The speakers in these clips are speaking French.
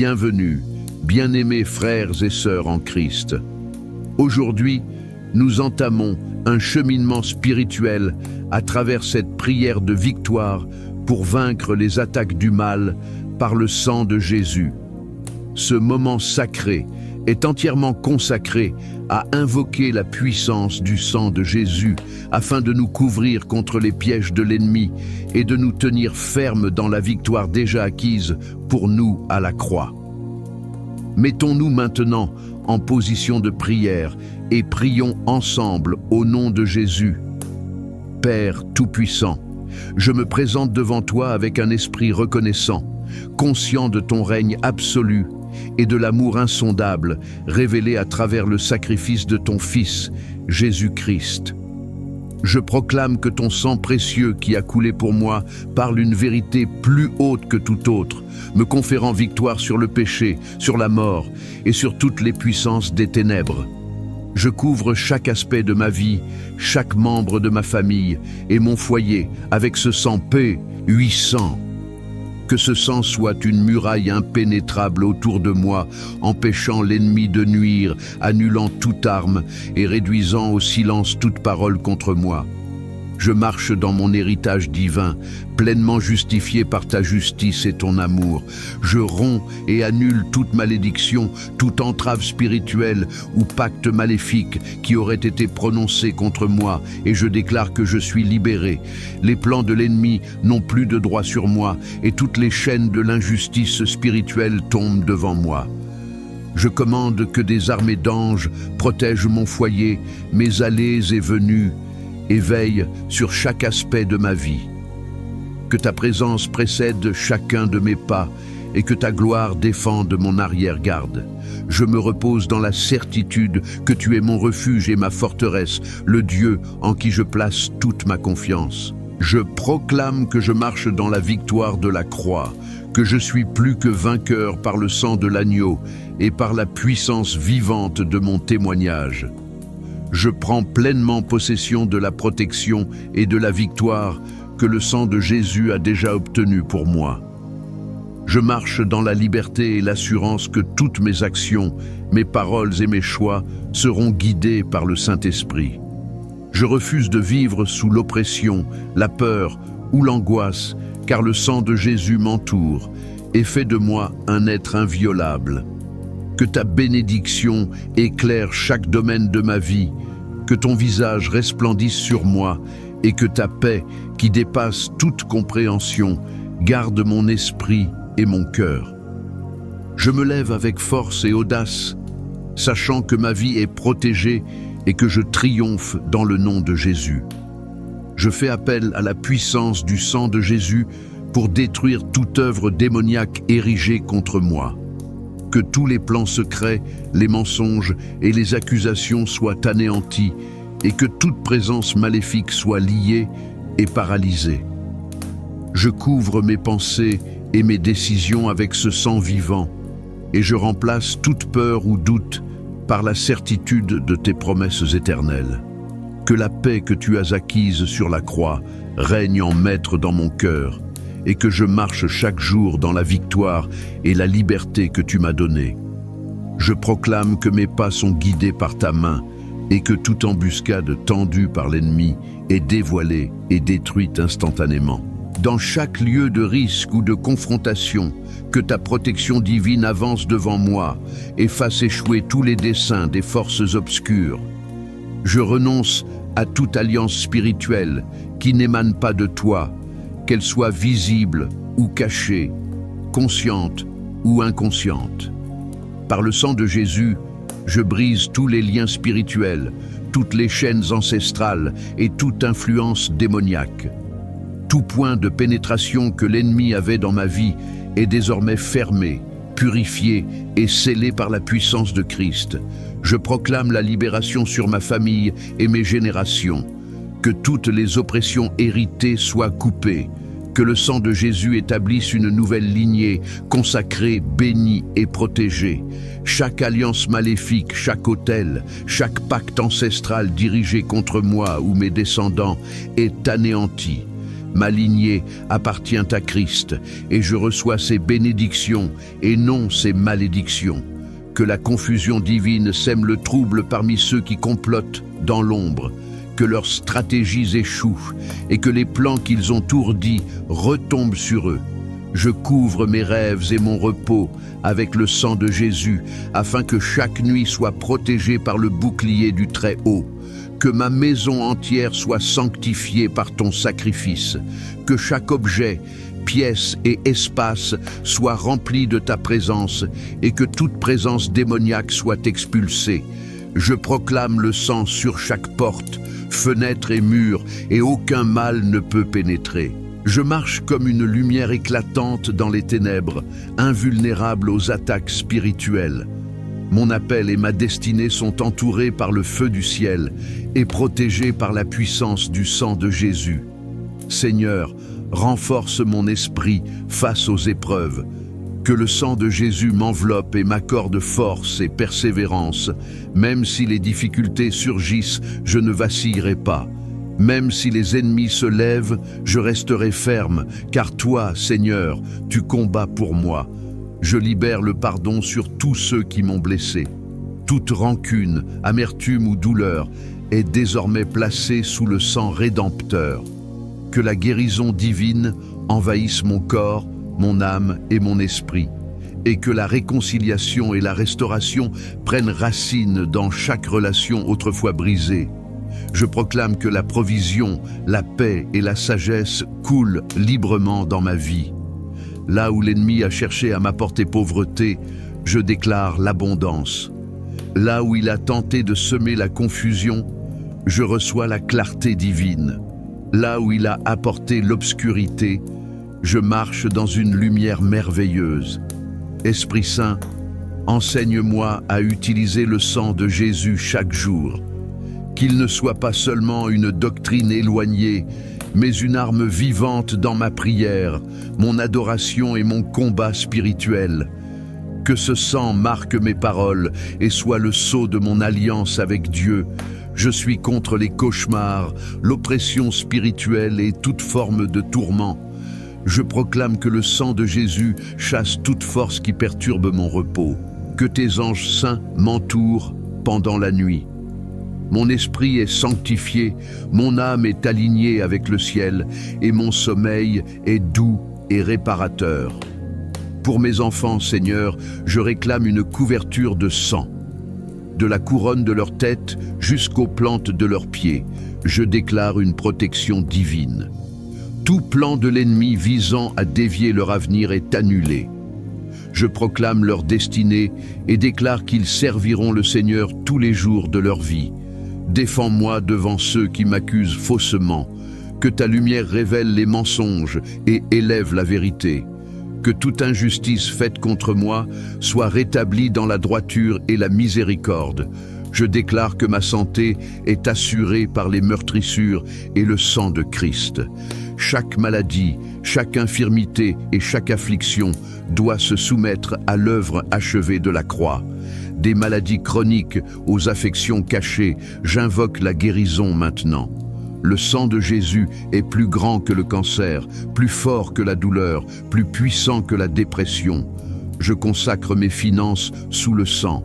Bienvenue, bien-aimés frères et sœurs en Christ. Aujourd'hui, nous entamons un cheminement spirituel à travers cette prière de victoire pour vaincre les attaques du mal par le sang de Jésus. Ce moment sacré est entièrement consacré à invoquer la puissance du sang de Jésus afin de nous couvrir contre les pièges de l'ennemi et de nous tenir fermes dans la victoire déjà acquise pour nous à la croix. Mettons-nous maintenant en position de prière et prions ensemble au nom de Jésus. Père Tout-Puissant, je me présente devant toi avec un esprit reconnaissant, conscient de ton règne absolu et de l'amour insondable révélé à travers le sacrifice de ton Fils, Jésus-Christ. Je proclame que ton sang précieux qui a coulé pour moi parle une vérité plus haute que toute autre, me conférant victoire sur le péché, sur la mort et sur toutes les puissances des ténèbres. Je couvre chaque aspect de ma vie, chaque membre de ma famille et mon foyer avec ce sang puissant. Que ce sang soit une muraille impénétrable autour de moi, empêchant l'ennemi de nuire, annulant toute arme et réduisant au silence toute parole contre moi. Je marche dans mon héritage divin, pleinement justifié par ta justice et ton amour. Je romps et annule toute malédiction, toute entrave spirituelle ou pacte maléfique qui aurait été prononcé contre moi, et je déclare que je suis libéré. Les plans de l'ennemi n'ont plus de droit sur moi, et toutes les chaînes de l'injustice spirituelle tombent devant moi. Je commande que des armées d'anges protègent mon foyer, mes allées et venues, et veille sur chaque aspect de ma vie. Que ta présence précède chacun de mes pas et que ta gloire défende mon arrière-garde. Je me repose dans la certitude que tu es mon refuge et ma forteresse, le Dieu en qui je place toute ma confiance. Je proclame que je marche dans la victoire de la croix, que je suis plus que vainqueur par le sang de l'agneau et par la puissance vivante de mon témoignage. Je prends pleinement possession de la protection et de la victoire que le sang de Jésus a déjà obtenue pour moi. Je marche dans la liberté et l'assurance que toutes mes actions, mes paroles et mes choix seront guidés par le Saint-Esprit. Je refuse de vivre sous l'oppression, la peur ou l'angoisse, car le sang de Jésus m'entoure et fait de moi un être inviolable. Que ta bénédiction éclaire chaque domaine de ma vie, que ton visage resplendisse sur moi et que ta paix, qui dépasse toute compréhension, garde mon esprit et mon cœur. Je me lève avec force et audace, sachant que ma vie est protégée et que je triomphe dans le nom de Jésus. Je fais appel à la puissance du sang de Jésus pour détruire toute œuvre démoniaque érigée contre moi. Que tous les plans secrets, les mensonges et les accusations soient anéantis et que toute présence maléfique soit liée et paralysée. Je couvre mes pensées et mes décisions avec ce sang vivant et je remplace toute peur ou doute par la certitude de tes promesses éternelles. Que la paix que tu as acquise sur la croix règne en maître dans mon cœur et que je marche chaque jour dans la victoire et la liberté que tu m'as donnée. Je proclame que mes pas sont guidés par ta main et que toute embuscade tendue par l'ennemi est dévoilée et détruite instantanément. Dans chaque lieu de risque ou de confrontation, que ta protection divine avance devant moi et fasse échouer tous les desseins des forces obscures. Je renonce à toute alliance spirituelle qui n'émane pas de toi, qu'elle soit visible ou cachée, consciente ou inconsciente. Par le sang de Jésus, je brise tous les liens spirituels, toutes les chaînes ancestrales et toute influence démoniaque. Tout point de pénétration que l'ennemi avait dans ma vie est désormais fermé, purifié et scellé par la puissance de Christ. Je proclame la libération sur ma famille et mes générations. Que toutes les oppressions héritées soient coupées, que le sang de Jésus établisse une nouvelle lignée, consacrée, bénie et protégée. Chaque alliance maléfique, chaque autel, chaque pacte ancestral dirigé contre moi ou mes descendants est anéanti. Ma lignée appartient à Christ, et je reçois ses bénédictions et non ses malédictions. Que la confusion divine sème le trouble parmi ceux qui complotent dans l'ombre, que leurs stratégies échouent et que les plans qu'ils ont ourdis retombent sur eux. Je couvre mes rêves et mon repos avec le sang de Jésus, afin que chaque nuit soit protégée par le bouclier du Très-Haut. Que ma maison entière soit sanctifiée par ton sacrifice, que chaque objet, pièce et espace soit rempli de ta présence et que toute présence démoniaque soit expulsée. Je proclame le sang sur chaque porte, fenêtre et mur, et aucun mal ne peut pénétrer. Je marche comme une lumière éclatante dans les ténèbres, invulnérable aux attaques spirituelles. Mon appel et ma destinée sont entourés par le feu du ciel et protégés par la puissance du sang de Jésus. Seigneur, renforce mon esprit face aux épreuves. Que le sang de Jésus m'enveloppe et m'accorde force et persévérance. Même si les difficultés surgissent, je ne vacillerai pas. Même si les ennemis se lèvent, je resterai ferme, car toi, Seigneur, tu combats pour moi. Je libère le pardon sur tous ceux qui m'ont blessé. Toute rancune, amertume ou douleur est désormais placée sous le sang rédempteur. Que la guérison divine envahisse mon corps, mon âme et mon esprit, et que la réconciliation et la restauration prennent racine dans chaque relation autrefois brisée. Je proclame que la provision, la paix et la sagesse coulent librement dans ma vie. Là où l'ennemi a cherché à m'apporter pauvreté, je déclare l'abondance. Là où il a tenté de semer la confusion, je reçois la clarté divine. Là où il a apporté l'obscurité, je marche dans une lumière merveilleuse. Esprit Saint, enseigne-moi à utiliser le sang de Jésus chaque jour. Qu'il ne soit pas seulement une doctrine éloignée, mais une arme vivante dans ma prière, mon adoration et mon combat spirituel. Que ce sang marque mes paroles et soit le sceau de mon alliance avec Dieu. Je suis contre les cauchemars, l'oppression spirituelle et toute forme de tourment. Je proclame que le sang de Jésus chasse toute force qui perturbe mon repos. Que tes anges saints m'entourent pendant la nuit. Mon esprit est sanctifié, mon âme est alignée avec le ciel, et mon sommeil est doux et réparateur. Pour mes enfants, Seigneur, je réclame une couverture de sang. De la couronne de leur tête jusqu'aux plantes de leurs pieds, je déclare une protection divine. Tout plan de l'ennemi visant à dévier leur avenir est annulé. Je proclame leur destinée et déclare qu'ils serviront le Seigneur tous les jours de leur vie. Défends-moi devant ceux qui m'accusent faussement. Que ta lumière révèle les mensonges et élève la vérité. Que toute injustice faite contre moi soit rétablie dans la droiture et la miséricorde. Je déclare que ma santé est assurée par les meurtrissures et le sang de Christ. Chaque maladie, chaque infirmité et chaque affliction doit se soumettre à l'œuvre achevée de la croix. Des maladies chroniques aux affections cachées, j'invoque la guérison maintenant. Le sang de Jésus est plus grand que le cancer, plus fort que la douleur, plus puissant que la dépression. Je consacre mes finances sous le sang.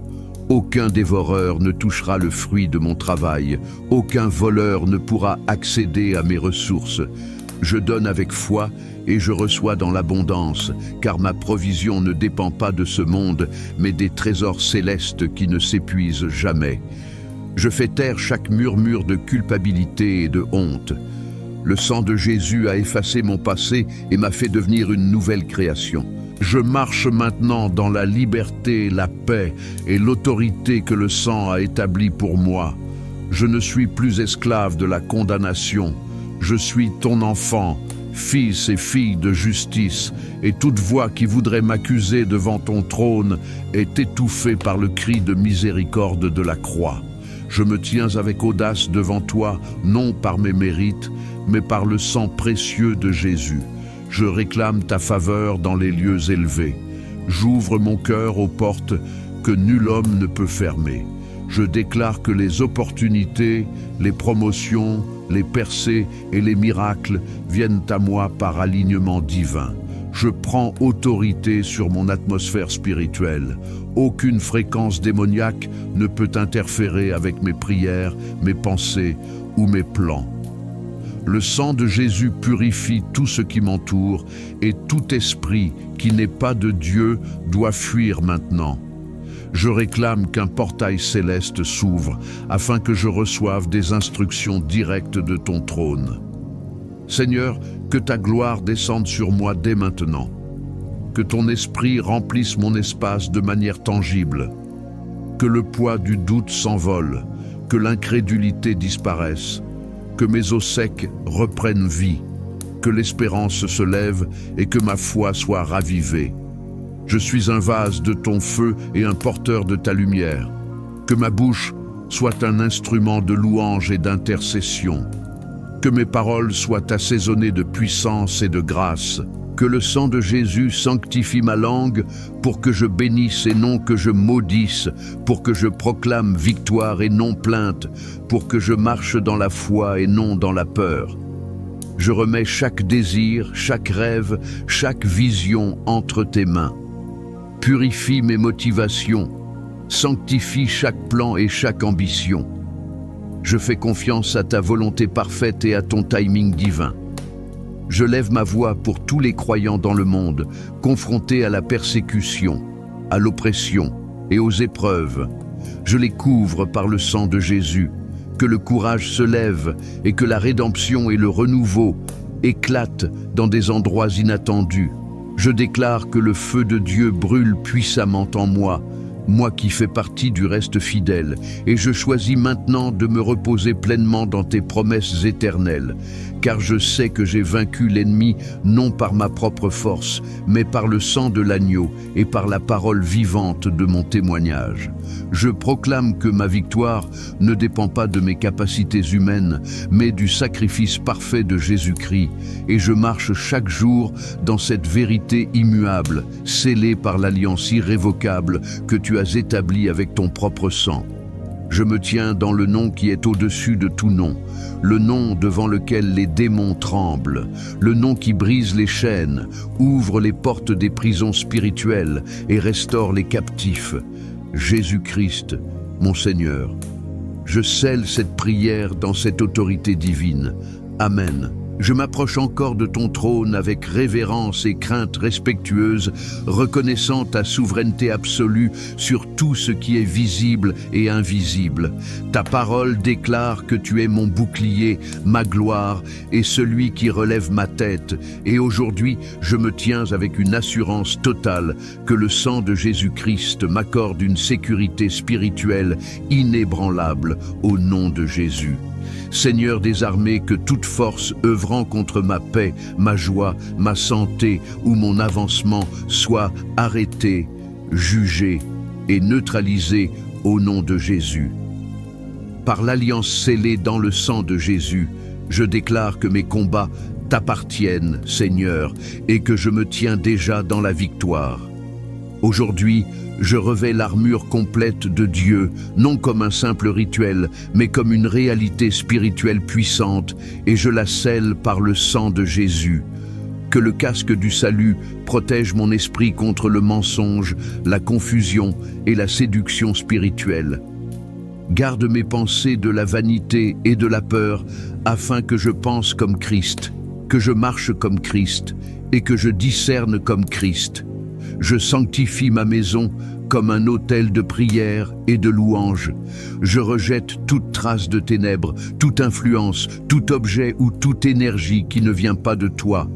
Aucun dévoreur ne touchera le fruit de mon travail. Aucun voleur ne pourra accéder à mes ressources. Je donne avec foi et je reçois dans l'abondance, car ma provision ne dépend pas de ce monde, mais des trésors célestes qui ne s'épuisent jamais. Je fais taire chaque murmure de culpabilité et de honte. Le sang de Jésus a effacé mon passé et m'a fait devenir une nouvelle création. Je marche maintenant dans la liberté, la paix et l'autorité que le sang a établie pour moi. Je ne suis plus esclave de la condamnation. Je suis ton enfant, fils et fille de justice, et toute voix qui voudrait m'accuser devant ton trône est étouffée par le cri de miséricorde de la croix. Je me tiens avec audace devant toi, non par mes mérites, mais par le sang précieux de Jésus. Je réclame ta faveur dans les lieux élevés. J'ouvre mon cœur aux portes que nul homme ne peut fermer. Je déclare que les opportunités, les promotions, les percées et les miracles viennent à moi par alignement divin. Je prends autorité sur mon atmosphère spirituelle. Aucune fréquence démoniaque ne peut interférer avec mes prières, mes pensées ou mes plans. Le sang de Jésus purifie tout ce qui m'entoure et tout esprit qui n'est pas de Dieu doit fuir maintenant. Je réclame qu'un portail céleste s'ouvre afin que je reçoive des instructions directes de ton trône. Seigneur, que ta gloire descende sur moi dès maintenant. Que ton esprit remplisse mon espace de manière tangible. Que le poids du doute s'envole, que l'incrédulité disparaisse, que mes os secs reprennent vie, que l'espérance se lève et que ma foi soit ravivée. Je suis un vase de ton feu et un porteur de ta lumière. Que ma bouche soit un instrument de louange et d'intercession. Que mes paroles soient assaisonnées de puissance et de grâce. Que le sang de Jésus sanctifie ma langue pour que je bénisse et non que je maudisse, pour que je proclame victoire et non plainte, pour que je marche dans la foi et non dans la peur. Je remets chaque désir, chaque rêve, chaque vision entre tes mains. Purifie mes motivations, sanctifie chaque plan et chaque ambition. Je fais confiance à ta volonté parfaite et à ton timing divin. Je lève ma voix pour tous les croyants dans le monde, confrontés à la persécution, à l'oppression et aux épreuves. Je les couvre par le sang de Jésus. Que le courage se lève et que la rédemption et le renouveau éclatent dans des endroits inattendus. Je déclare que le feu de Dieu brûle puissamment en moi, moi qui fais partie du reste fidèle, et je choisis maintenant de me reposer pleinement dans tes promesses éternelles, car je sais que j'ai vaincu l'ennemi non par ma propre force, mais par le sang de l'agneau et par la parole vivante de mon témoignage. Je proclame que ma victoire ne dépend pas de mes capacités humaines, mais du sacrifice parfait de Jésus-Christ, et je marche chaque jour dans cette vérité immuable, scellée par l'alliance irrévocable que tu as établie avec ton propre sang. Je me tiens dans le nom qui est au-dessus de tout nom, le nom devant lequel les démons tremblent, le nom qui brise les chaînes, ouvre les portes des prisons spirituelles et restaure les captifs. Jésus-Christ, mon Seigneur. Je scelle cette prière dans cette autorité divine. Amen. Je m'approche encore de ton trône avec révérence et crainte respectueuse, reconnaissant ta souveraineté absolue sur tout ce qui est visible et invisible. Ta parole déclare que tu es mon bouclier, ma gloire et celui qui relève ma tête. Et aujourd'hui, je me tiens avec une assurance totale que le sang de Jésus-Christ m'accorde une sécurité spirituelle inébranlable au nom de Jésus. Seigneur des armées, que toute force œuvrant contre ma paix, ma joie, ma santé ou mon avancement soit arrêtée, jugée et neutralisée au nom de Jésus. Par l'alliance scellée dans le sang de Jésus, je déclare que mes combats t'appartiennent, Seigneur, et que je me tiens déjà dans la victoire. Aujourd'hui, je revêts l'armure complète de Dieu, non comme un simple rituel, mais comme une réalité spirituelle puissante, et je la scelle par le sang de Jésus. Que le casque du salut protège mon esprit contre le mensonge, la confusion et la séduction spirituelle. Garde mes pensées de la vanité et de la peur, afin que je pense comme Christ, que je marche comme Christ, et que je discerne comme Christ. Je sanctifie ma maison comme un autel de prière et de louange. Je rejette toute trace de ténèbres, toute influence, tout objet ou toute énergie qui ne vient pas de toi.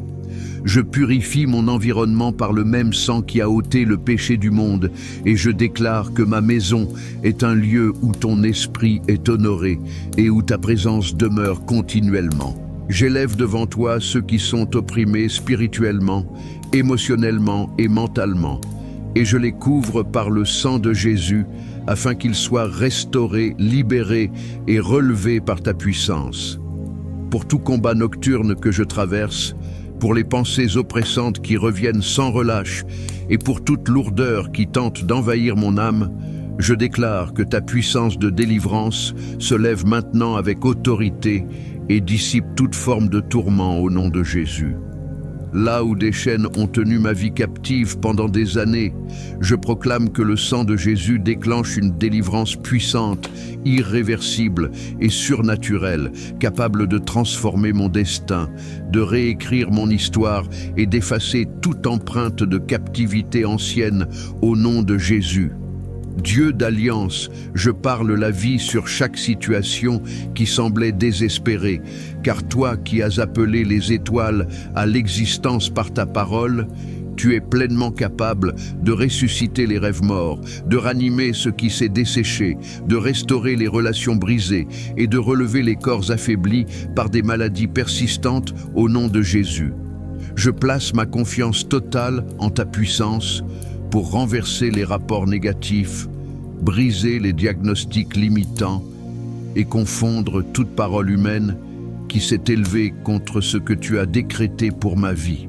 Je purifie mon environnement par le même sang qui a ôté le péché du monde, et je déclare que ma maison est un lieu où ton esprit est honoré et où ta présence demeure continuellement. J'élève devant toi ceux qui sont opprimés spirituellement, émotionnellement et mentalement, et je les couvre par le sang de Jésus, afin qu'ils soient restaurés, libérés et relevés par ta puissance. Pour tout combat nocturne que je traverse, pour les pensées oppressantes qui reviennent sans relâche, et pour toute lourdeur qui tente d'envahir mon âme, Je déclare que ta puissance de délivrance se lève maintenant avec autorité et dissipe toute forme de tourment au nom de Jésus. Là où des chaînes ont tenu ma vie captive pendant des années, je proclame que le sang de Jésus déclenche une délivrance puissante, irréversible et surnaturelle, capable de transformer mon destin, de réécrire mon histoire et d'effacer toute empreinte de captivité ancienne au nom de Jésus. Dieu d'alliance, je parle la vie sur chaque situation qui semblait désespérée, car toi qui as appelé les étoiles à l'existence par ta parole, tu es pleinement capable de ressusciter les rêves morts, de ranimer ce qui s'est desséché, de restaurer les relations brisées et de relever les corps affaiblis par des maladies persistantes au nom de Jésus. Je place ma confiance totale en ta puissance pour renverser les rapports négatifs, briser les diagnostics limitants et confondre toute parole humaine qui s'est élevée contre ce que tu as décrété pour ma vie.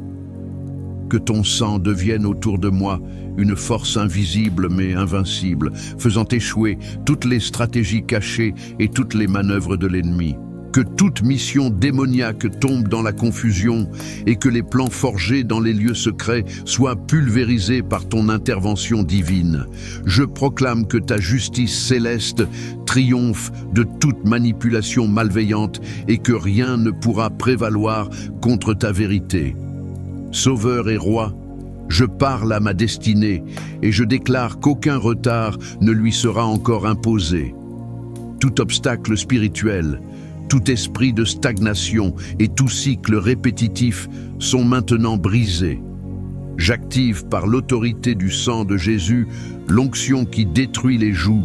Que ton sang devienne autour de moi une force invisible mais invincible, faisant échouer toutes les stratégies cachées et toutes les manœuvres de l'ennemi. Que toute mission démoniaque tombe dans la confusion et que les plans forgés dans les lieux secrets soient pulvérisés par ton intervention divine. Je proclame que ta justice céleste triomphe de toute manipulation malveillante et que rien ne pourra prévaloir contre ta vérité. Sauveur et roi, je parle à ma destinée et je déclare qu'aucun retard ne lui sera encore imposé. Tout obstacle spirituel, tout esprit de stagnation et tout cycle répétitif sont maintenant brisés. J'active par l'autorité du sang de Jésus l'onction qui détruit les jougs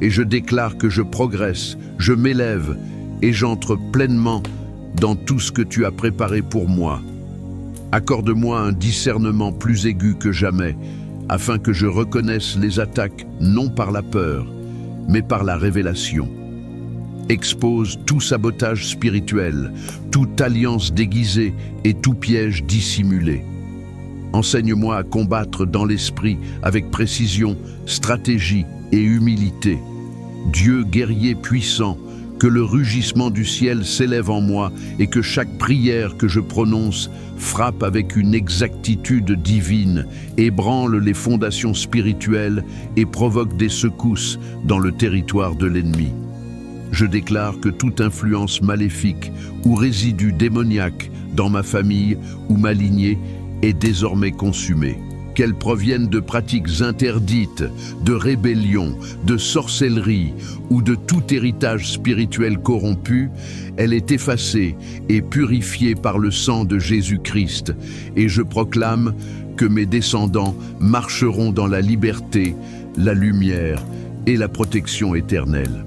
et je déclare que je progresse, je m'élève et j'entre pleinement dans tout ce que tu as préparé pour moi. Accorde-moi un discernement plus aigu que jamais afin que je reconnaisse les attaques non par la peur, mais par la révélation. Expose tout sabotage spirituel, toute alliance déguisée et tout piège dissimulé. Enseigne-moi à combattre dans l'esprit avec précision, stratégie et humilité. Dieu guerrier puissant, que le rugissement du ciel s'élève en moi et que chaque prière que je prononce frappe avec une exactitude divine, ébranle les fondations spirituelles et provoque des secousses dans le territoire de l'ennemi. Je déclare que toute influence maléfique ou résidu démoniaque dans ma famille ou ma lignée est désormais consumée. Qu'elle provienne de pratiques interdites, de rébellion, de sorcellerie ou de tout héritage spirituel corrompu, elle est effacée et purifiée par le sang de Jésus-Christ. Et je proclame que mes descendants marcheront dans la liberté, la lumière et la protection éternelle.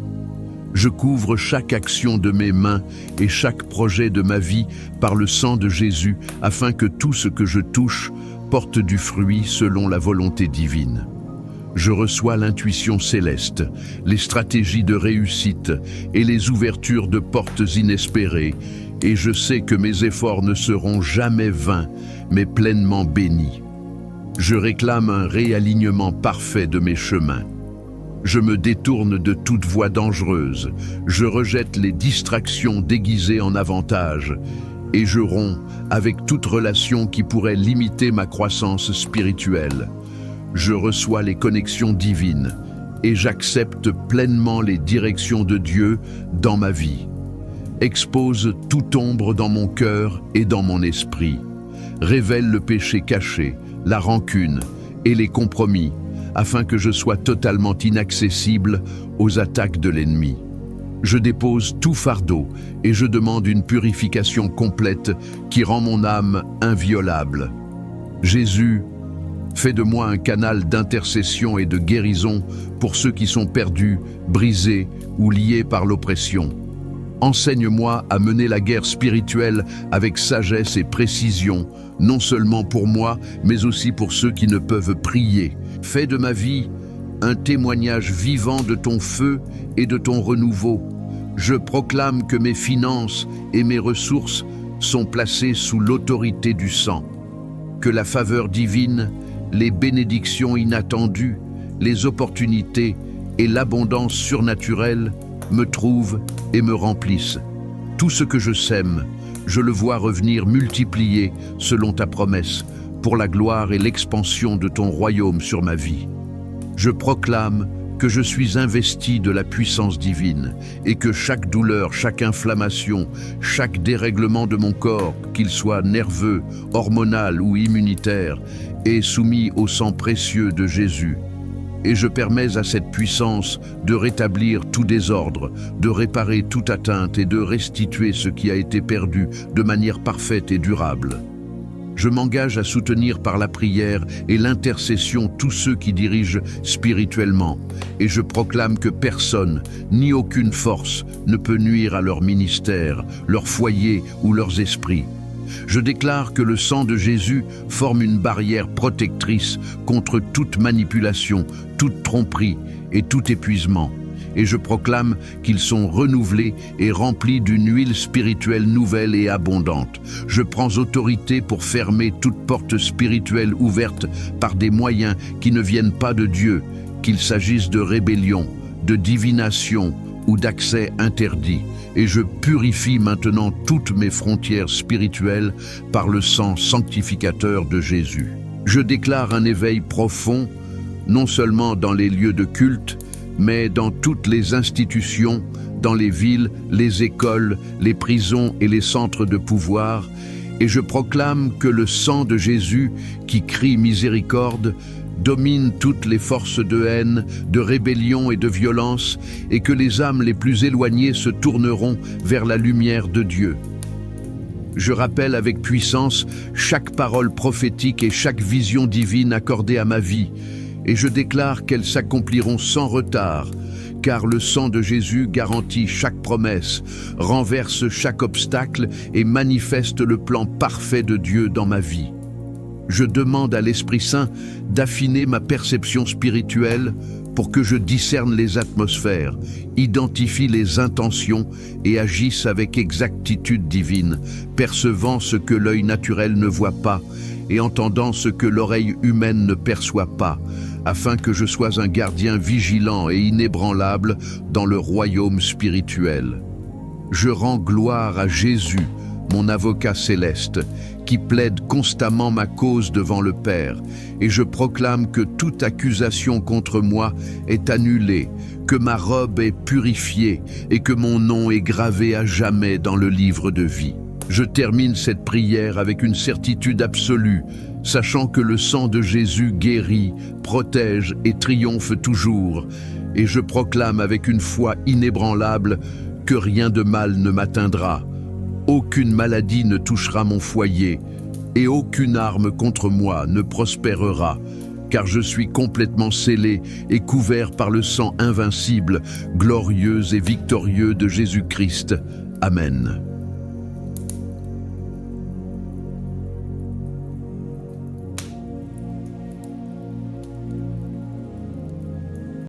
Je couvre chaque action de mes mains et chaque projet de ma vie par le sang de Jésus, afin que tout ce que je touche porte du fruit selon la volonté divine. Je reçois l'intuition céleste, les stratégies de réussite et les ouvertures de portes inespérées, et je sais que mes efforts ne seront jamais vains, mais pleinement bénis. Je réclame un réalignement parfait de mes chemins. Je me détourne de toute voie dangereuse, je rejette les distractions déguisées en avantages, et je romps avec toute relation qui pourrait limiter ma croissance spirituelle. Je reçois les connexions divines, et j'accepte pleinement les directions de Dieu dans ma vie. Expose toute ombre dans mon cœur et dans mon esprit. Révèle le péché caché, la rancune et les compromis, afin que je sois totalement inaccessible aux attaques de l'ennemi. Je dépose tout fardeau et je demande une purification complète qui rend mon âme inviolable. Jésus, fais de moi un canal d'intercession et de guérison pour ceux qui sont perdus, brisés ou liés par l'oppression. Enseigne-moi à mener la guerre spirituelle avec sagesse et précision, non seulement pour moi, mais aussi pour ceux qui ne peuvent prier. Fais de ma vie un témoignage vivant de ton feu et de ton renouveau. Je proclame que mes finances et mes ressources sont placées sous l'autorité du sang. Que la faveur divine, les bénédictions inattendues, les opportunités et l'abondance surnaturelle me trouvent et me remplissent. Tout ce que je sème, je le vois revenir multiplié selon ta promesse, pour la gloire et l'expansion de ton royaume sur ma vie. Je proclame que je suis investi de la puissance divine et que chaque douleur, chaque inflammation, chaque dérèglement de mon corps, qu'il soit nerveux, hormonal ou immunitaire, est soumis au sang précieux de Jésus. Et je permets à cette puissance de rétablir tout désordre, de réparer toute atteinte et de restituer ce qui a été perdu de manière parfaite et durable. Je m'engage à soutenir par la prière et l'intercession tous ceux qui dirigent spirituellement, et je proclame que personne, ni aucune force, ne peut nuire à leur ministère, leur foyer ou leurs esprits. Je déclare que le sang de Jésus forme une barrière protectrice contre toute manipulation, toute tromperie et tout épuisement. Et je proclame qu'ils sont renouvelés et remplis d'une huile spirituelle nouvelle et abondante. Je prends autorité pour fermer toute porte spirituelle ouverte par des moyens qui ne viennent pas de Dieu, qu'il s'agisse de rébellion, de divination ou d'accès interdit. Et je purifie maintenant toutes mes frontières spirituelles par le sang sanctificateur de Jésus. Je déclare un éveil profond, non seulement dans les lieux de culte, mais dans toutes les institutions, dans les villes, les écoles, les prisons et les centres de pouvoir, et je proclame que le sang de Jésus, qui crie miséricorde, domine toutes les forces de haine, de rébellion et de violence, et que les âmes les plus éloignées se tourneront vers la lumière de Dieu. Je rappelle avec puissance chaque parole prophétique et chaque vision divine accordée à ma vie, et je déclare qu'elles s'accompliront sans retard, car le sang de Jésus garantit chaque promesse, renverse chaque obstacle et manifeste le plan parfait de Dieu dans ma vie. Je demande à l'Esprit Saint d'affiner ma perception spirituelle pour que je discerne les atmosphères, identifie les intentions et agisse avec exactitude divine, percevant ce que l'œil naturel ne voit pas et entendant ce que l'oreille humaine ne perçoit pas, afin que je sois un gardien vigilant et inébranlable dans le royaume spirituel. Je rends gloire à Jésus, mon avocat céleste, qui plaide constamment ma cause devant le Père, et je proclame que toute accusation contre moi est annulée, que ma robe est purifiée et que mon nom est gravé à jamais dans le livre de vie. Je termine cette prière avec une certitude absolue, sachant que le sang de Jésus guérit, protège et triomphe toujours, et je proclame avec une foi inébranlable que rien de mal ne m'atteindra. Aucune maladie ne touchera mon foyer, et aucune arme contre moi ne prospérera, car je suis complètement scellé et couvert par le sang invincible, glorieux et victorieux de Jésus-Christ. Amen.